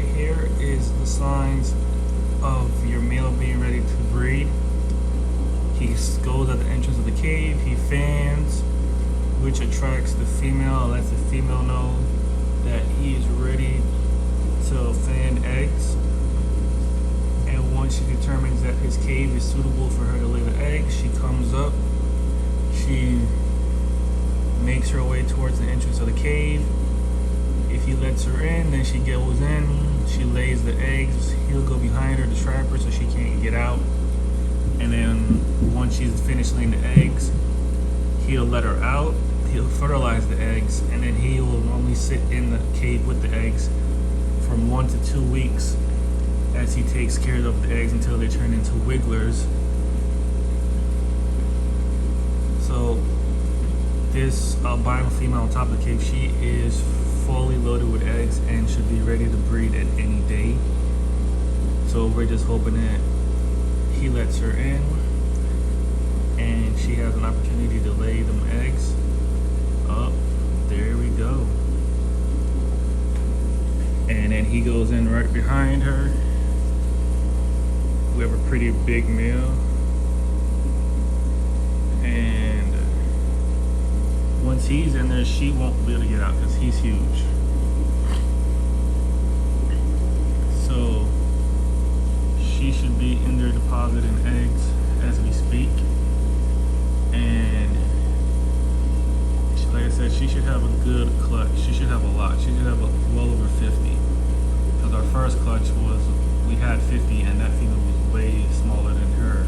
right here is the signs of your male being ready to breed. He goes at the entrance of the cave, he fans, which attracts the female, lets the female know that he is ready to fan eggs. And once she determines that his cave is suitable for her to lay the eggs, she comes up, she makes her way towards the entrance of the cave. If he lets her in, then she goes in, she lays the eggs, he'll go behind her to trap her so she can't get out. And then once she's finished laying the eggs, he'll let her out, he'll fertilize the eggs, and then he will normally sit in the cave with the eggs from 1 to 2 weeks as he takes care of the eggs until they turn into wigglers. So this albino female on top of the cave, she is fully loaded with eggs and should be ready to breed at any day. So we're just hoping that he lets her in and she has an opportunity to lay them eggs. Oh, there we go. And then he goes in right behind her. We have a pretty big male. And once he's in there, she won't be able to get out because he's huge. So she should be in there depositing eggs as we speak. And like I said, she should have a good clutch. She should have a lot. She should have well over 50. Because our first clutch was, we had 50 and that female was way smaller than her.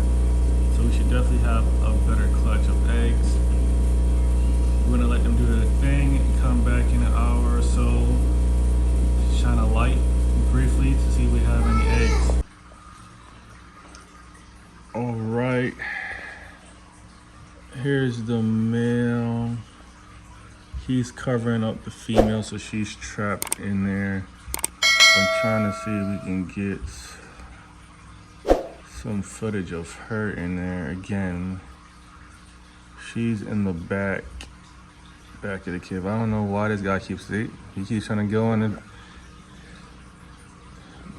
So we should definitely have a better clutch of eggs. We're gonna let them do their thing and come back in an hour or so, shine a light briefly to see if we have any eggs. All right, here's the male. He's covering up the female, so she's trapped in there. I'm trying to see if we can get some footage of her in there. Again, she's in the back of the cave. I don't know why this guy keeps trying to go in it,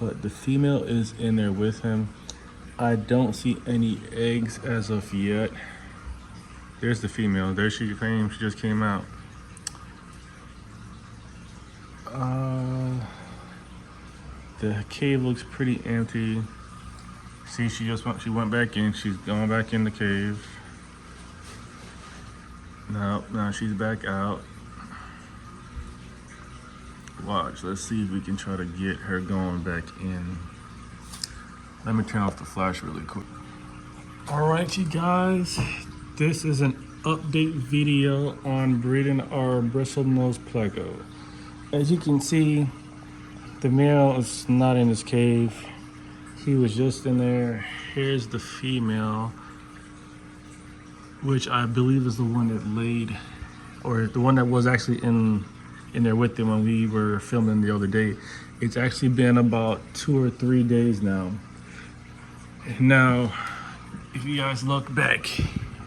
but the female is in there with him. I don't see any eggs as of yet. There's the female. There she came. She just came out. The cave looks pretty empty. See, she went back in. She's going back in the cave. Now she's back out. Watch, let's see if we can try to get her going back in. Let me turn off the flash really quick. All right, you guys, this is an update video on breeding our Bristlenose Pleco. As you can see, the male is not in his cave. He was just in there. Here's the female, which I believe is the one that laid, or the one that was actually in there with them when we were filming the other day. It's actually been about 2 or 3 days now. Now, if you guys look back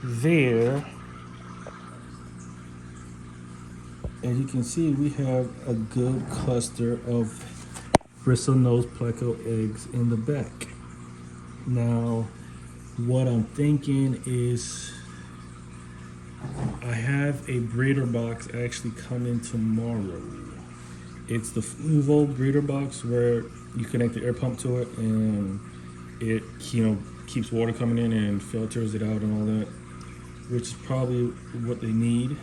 there, as you can see, we have a good cluster of Bristlenose Pleco eggs in the back. Now, what I'm thinking is I have a breeder box actually coming tomorrow. It's the Nuvo breeder box where you connect the air pump to it and it keeps water coming in and filters it out and all that, which is probably what they need.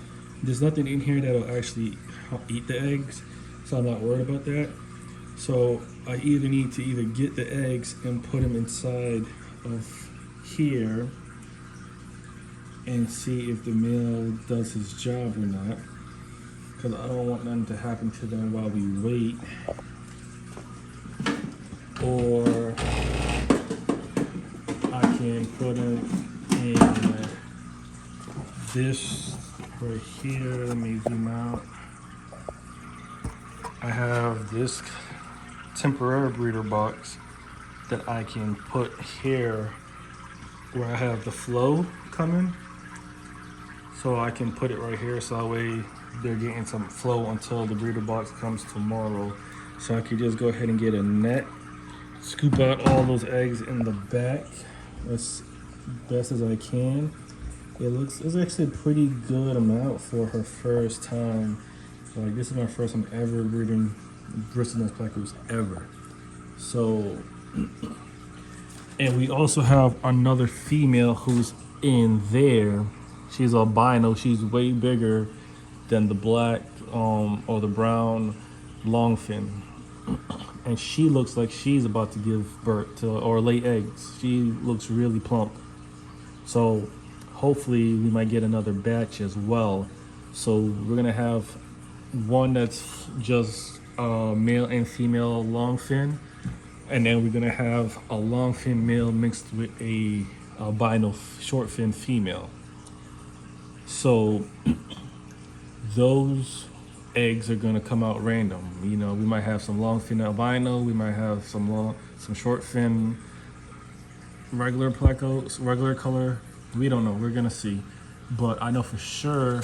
There's nothing in here that'll actually eat the eggs, so I'm not worried about that. So I either need to get the eggs and put them inside of here and see if the male does his job or not, because I don't want nothing to happen to them while we wait. Or I can put them in this right here. Let me zoom out. I have this temporary breeder box that I can put here where I have the flow coming. So I can put it right here so that way they're getting some flow until the breeder box comes tomorrow. So I could just go ahead and get a net, scoop out all those eggs in the back as best as I can. It's actually a pretty good amount for her first time. Like, this is my first time ever breeding Bristlenose Plecos ever. So, and we also have another female who's in there. She's albino. She's way bigger than the black or the brown longfin, and she looks like she's about to give birth to or lay eggs. She looks really plump. So hopefully we might get another batch as well. So we're gonna have one that's just male and female longfin, and then we're gonna have a longfin male mixed with a albino short fin female. So those eggs are gonna come out random. You know, we might have some longfin albino, we might have some short fin regular Plecos, regular color. We don't know. We're gonna see. But I know for sure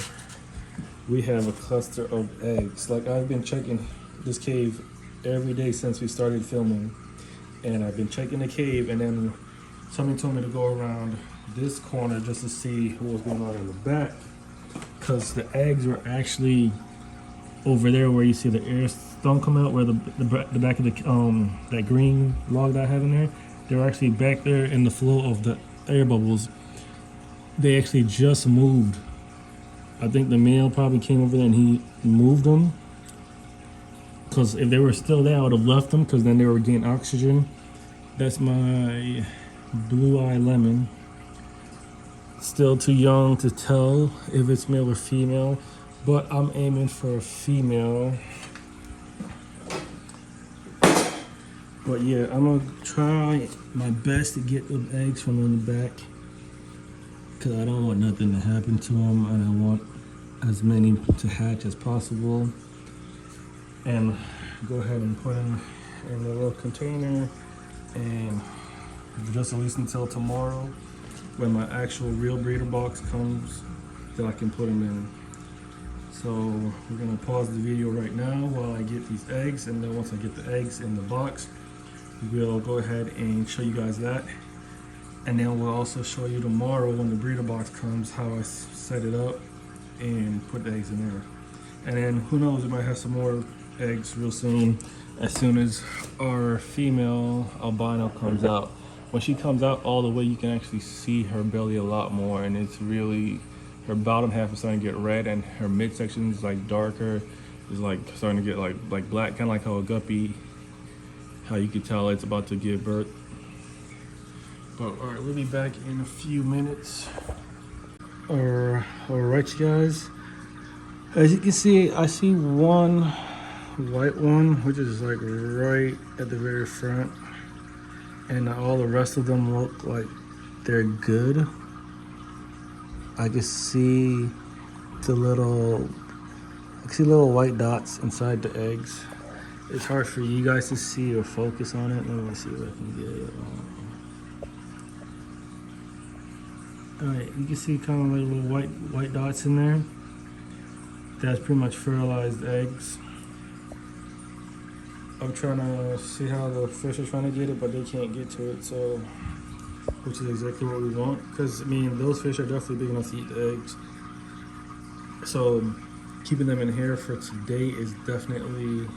we have a cluster of eggs. Like, I've been checking this cave every day since we started filming, and I've been checking the cave, and then somebody told me to go around this corner just to see what was going on in the back, because the eggs were actually over there where you see the air stone come out, where the back of the that green log that I have in there. They're actually back there in the flow of the air bubbles. They actually just moved. I think the male probably came over there and he moved them, because if they were still there I would have left them, because then they were getting oxygen. That's my blue eye lemon. Still too young to tell if it's male or female, but I'm aiming for a female. But yeah, I'm gonna try my best to get them eggs from in the back, because I don't want nothing to happen to them, and I want as many to hatch as possible. And go ahead and put them in the little container, and just at least until tomorrow when my actual real breeder box comes, that I can put them in. So we're gonna pause the video right now while I get these eggs, and then once I get the eggs in the box, we'll go ahead and show you guys that. And then we'll also show you tomorrow when the breeder box comes how I set it up and put the eggs in there. And then who knows, we might have some more eggs real soon as our female albino comes out. When she comes out all the way, you can actually see her belly a lot more, and it's really, her bottom half is starting to get red, and her midsection is like darker, is like starting to get like black, kind of like how a guppy, how you can tell it's about to give birth. But all right, we'll be back in a few minutes. All right, you guys. As you can see, I see one white one, which is like right at the very front, and all the rest of them look like they're good. I can see little white dots inside the eggs. It's hard for you guys to see or focus on it. Let me see if I can get it. All right, you can see kind of like little white dots in there. That's pretty much fertilized eggs. I'm trying to see how the fish are trying to get it, but they can't get to it, so, which is exactly what we want, because I mean, those fish are definitely big enough to eat the eggs. So keeping them in here for today is definitely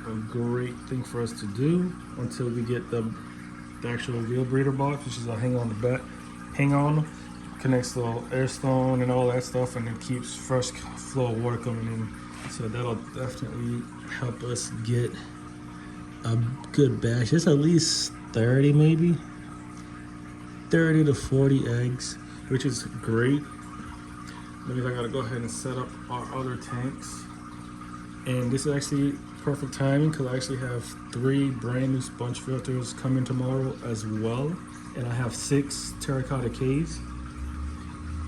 a great thing for us to do until we get the actual real breeder box, which is a hang on, connects the air stone and all that stuff, and it keeps fresh flow of water coming in. So that'll definitely help us get a good batch. It's at least 30, maybe 30 to 40 eggs, which is great. That means I gotta go ahead and set up our other tanks. And this is actually perfect timing, because I actually have 3 brand new sponge filters coming tomorrow as well. And I have 6 terracotta caves.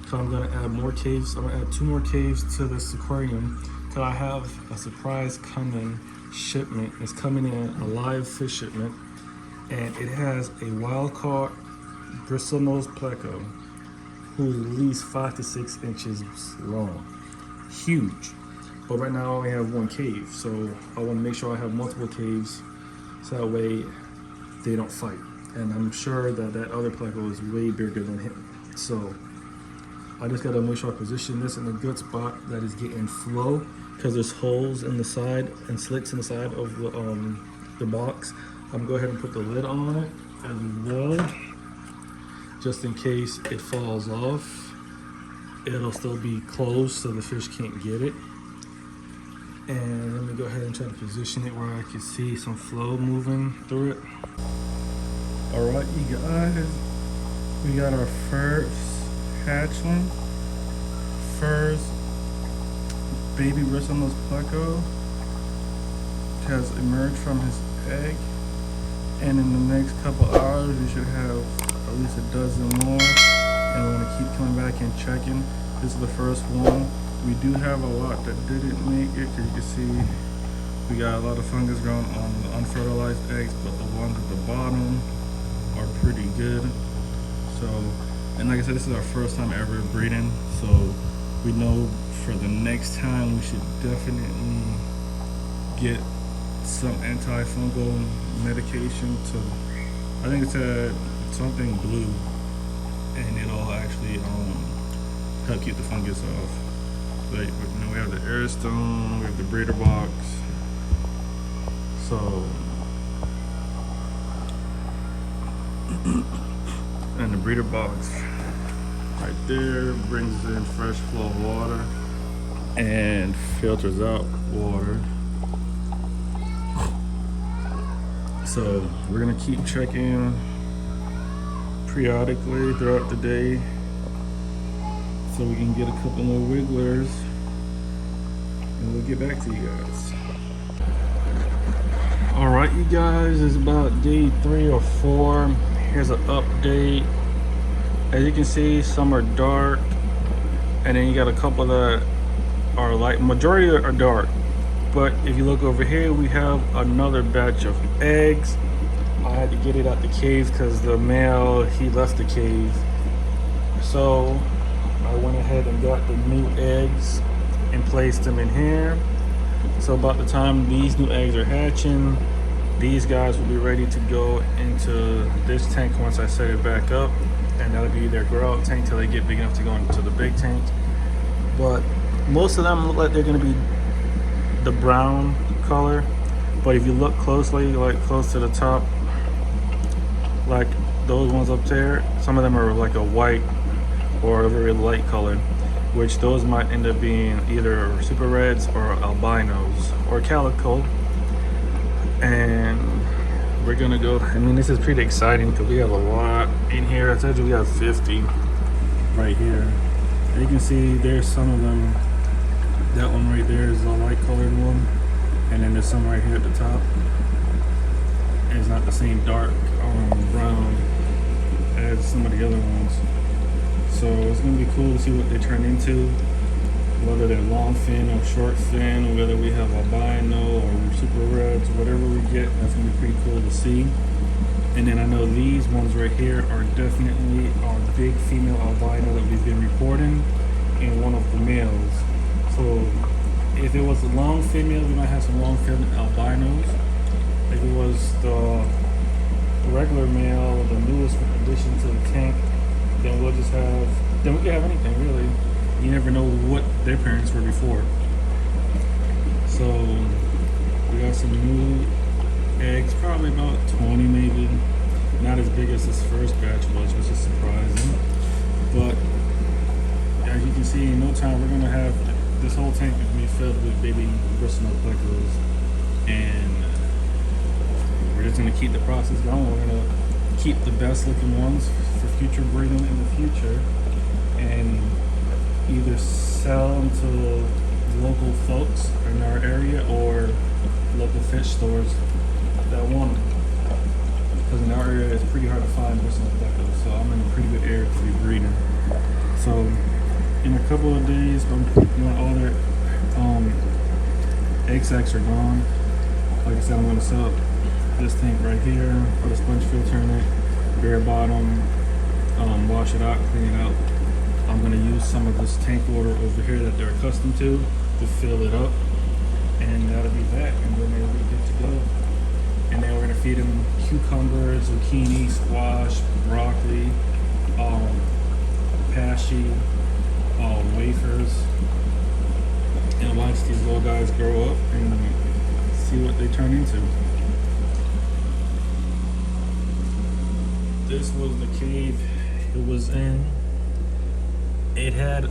So I'm gonna add more caves. I'm gonna add 2 more caves to this aquarium, because I have a surprise shipment. It's coming in, a live fish shipment, and it has a wild-caught Bristlenose Pleco, who's at least 5 to 6 inches long. Huge. But right now I only have one cave, so I want to make sure I have multiple caves so that way they don't fight. And I'm sure that that other Pleco is way bigger than him. So I just gotta make sure I position this in a good spot that is getting flow, because there's holes in the side and slits in the side of the box. I'm gonna go ahead and put the lid on it as well, just in case it falls off. It'll still be closed so the fish can't get it. And let me go ahead and try to position it where I can see some flow moving through it. All right, you guys, we got our first hatchling, first baby Bristlenose Pleco has emerged from his egg, and in the next couple hours we should have at least a dozen more, and we're going to keep coming back and checking. This is the first one. We do have a lot that didn't make it, because you can see we got a lot of fungus growing on the unfertilized eggs, but the ones at the bottom are pretty good. So, and like I said, this is our first time ever breeding, so we know for the next time we should definitely get some antifungal medication to, I think it's something blue, and it'll actually help keep the fungus off. But you know, we have the air stone, we have the breeder box, so and the breeder box right there brings in fresh flow of water and filters out water. So we're gonna keep checking periodically throughout the day so we can get a couple more wigglers, and we'll get back to you guys. All right, you guys, it's about day 3 or 4. Here's an update. As you can see, some are dark, and then you got a couple that are light. Majority are dark, but if you look over here, we have another batch of eggs. I had to get it out the cave because the male, he left the cave. So I went ahead and got the new eggs and placed them in here. So about the time these new eggs are hatching, these guys will be ready to go into this tank once I set it back up, and that'll be their grow out tank till they get big enough to go into the big tank. But most of them look like they're gonna be the brown color, but if you look closely, like close to the top, like those ones up there, some of them are like a white or a very light color, which those might end up being either super reds or albinos or calico. And we're gonna go, I mean, this is pretty exciting because we have a lot in here. I told you we have 50 right here. And you can see there's some of them. That one right there is a light colored one, and then there's some right here at the top. And it's not the same dark brown as some of the other ones. So it's gonna be cool to see what they turn into, whether they're long fin or short fin, whether we have albino or super reds, whatever we get. That's gonna be pretty cool to see. And then I know these ones right here are definitely our big female albino that we've been reporting in one of the males. So if it was a long female, we might have some long fin albinos. If it was the regular male, the newest addition to the tank, then we'll just have, then we can have anything really. You never know what their parents were before. So we got some new eggs, probably about 20 maybe. Not as big as this first batch was, which is surprising. But as you can see, in no time we're gonna have this whole tank is gonna be filled with baby Bristlenose Plecos, and we're just gonna keep the process going. We're gonna keep the best looking ones for future breeding in the future, and either sell them to local folks in our area or local fish stores that want them. Because in our area it's pretty hard to find Bristlenose Plecos, so I'm in a pretty good area to be breeding. So in a couple of days, when all their egg sacs are gone, like I said, I'm gonna set up this tank right here, put a sponge filter in it, bare bottom, wash it out, clean it out. I'm gonna use some of this tank water over here that they're accustomed to, to fill it up, and that'll be that, and then they'll be good to go. And then we're gonna feed them cucumbers, zucchini, squash, broccoli, pasty, wafers, and watch these little guys grow up and see what they turn into. This was the cave it was in. It had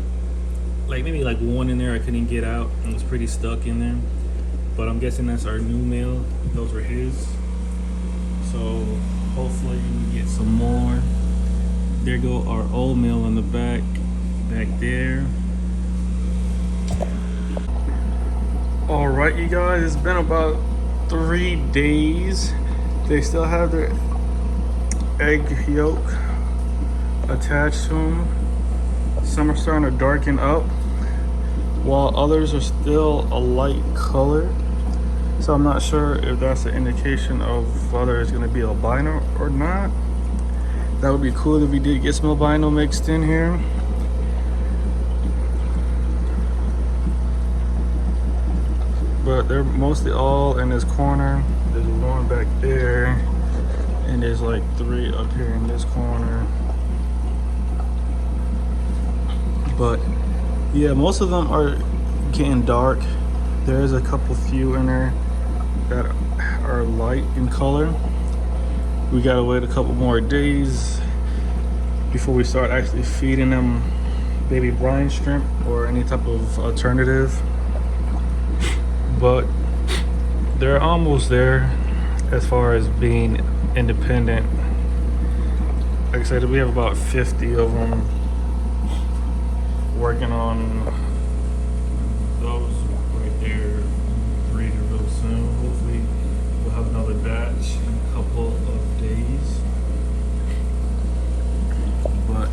maybe one in there I couldn't get out and was pretty stuck in there. But I'm guessing that's our new male. Those were his. So hopefully we get some more. There go our old male in the back there. All right, you guys, it's been about 3 days. They still have their egg yolk attached to them. Some are starting to darken up, while others are still a light color. So I'm not sure if that's an indication of whether it's going to be albino or not. That would be cool if we did get some albino mixed in here. But they're mostly all in this corner. There's one back there, and there's 3 up here in this corner. But yeah, most of them are getting dark. There's a few in there that are light in color. We gotta wait a couple more days before we start actually feeding them baby brine shrimp or any type of alternative. But they're almost there as far as being independent. Like I said, we have about 50 of them working on those right there, breeding real soon. Hopefully we'll have another batch in a couple of days. But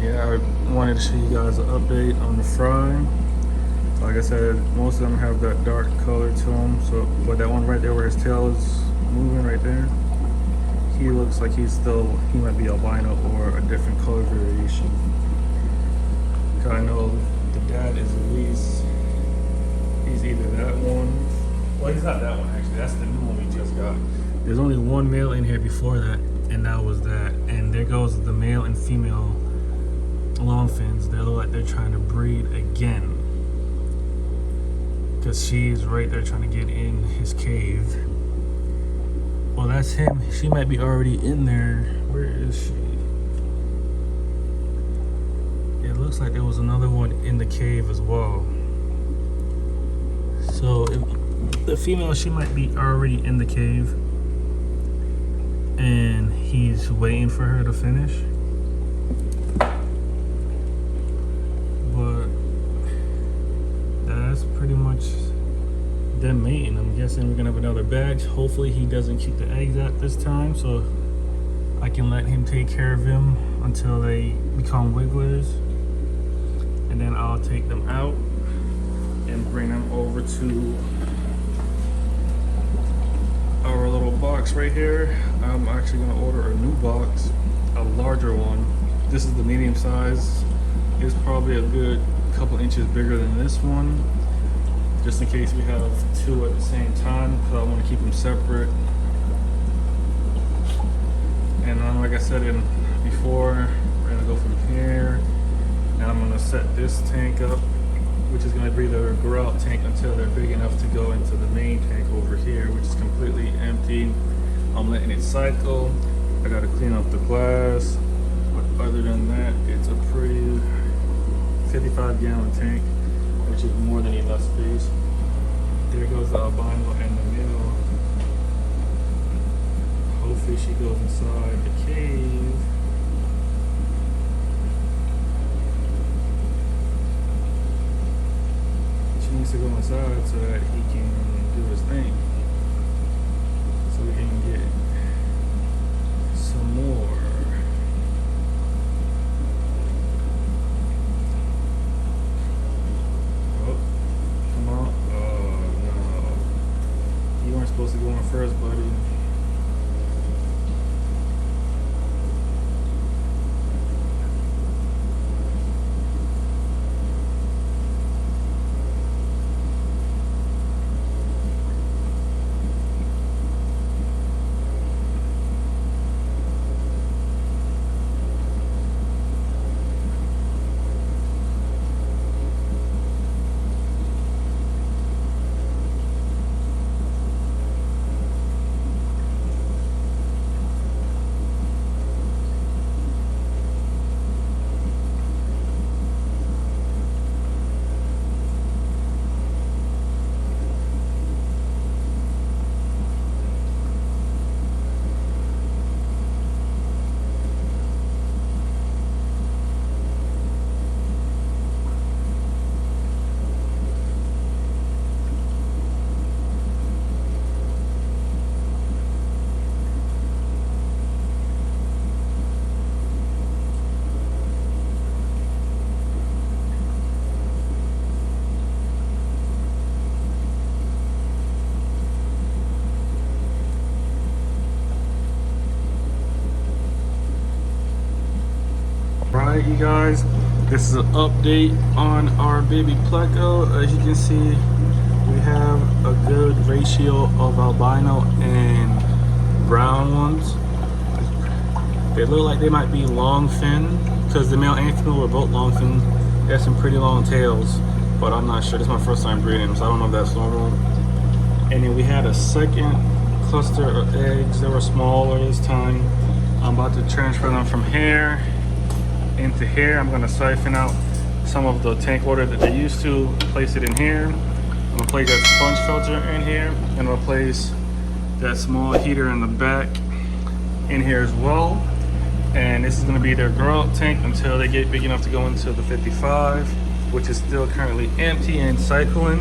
yeah, I wanted to show you guys an update on the fry. Like I said, most of them have that dark color to them. So, but that one right there where his tail is moving right there, he looks like he might be albino or a different color variation. I know the dad is at least, he's either that one, well, he's not that one actually, that's the new one we just got. There's only one male in here before that, and that was that. And there goes the male and female longfins. They look like they're trying to breed again, because she's right there trying to get in his cave. Well, that's him. She might be already in there. Where is she? It looks like there was another one in the cave as well. So if the female, she might be already in the cave and he's waiting for her to finish. But that's pretty much them mating. I'm guessing we're gonna have another batch. Hopefully he doesn't keep the eggs out this time, so I can let him take care of him until they become wigglers. And then I'll take them out and bring them over to our little box right here. I'm actually gonna order a new box, a larger one. This is the medium size. It's probably a good couple inches bigger than this one, just in case we have 2 at the same time, because I want to keep them separate. And like I said before, we're gonna go from here. And I'm gonna set this tank up, which is gonna be the grow out tank until they're big enough to go into the main tank over here, which is completely empty. I'm letting it cycle. I gotta clean up the glass. But other than that, it's a pretty 55-gallon tank, which is more than enough space. There goes the albino and the male. Hopefully she goes inside the cave. Needs to go inside so that he can do his thing, so we can get some more. Oh, come on. Oh no, you weren't supposed to go in first, buddy. Alright, you guys, this is an update on our baby Pleco. As you can see, we have a good ratio of albino and brown ones. They look like they might be long fin, because the male and female were both long fin. They have some pretty long tails, but I'm not sure. This is my first time breeding, so I don't know if that's normal. And then we had a second cluster of eggs. They were smaller this time. I'm about to transfer them from here into here. I'm gonna siphon out some of the tank water that they used to, place it in here. I'm gonna place that sponge filter in here, and I'm gonna place that small heater in the back in here as well. And this is gonna be their grow up tank until they get big enough to go into the 55, which is still currently empty and cycling.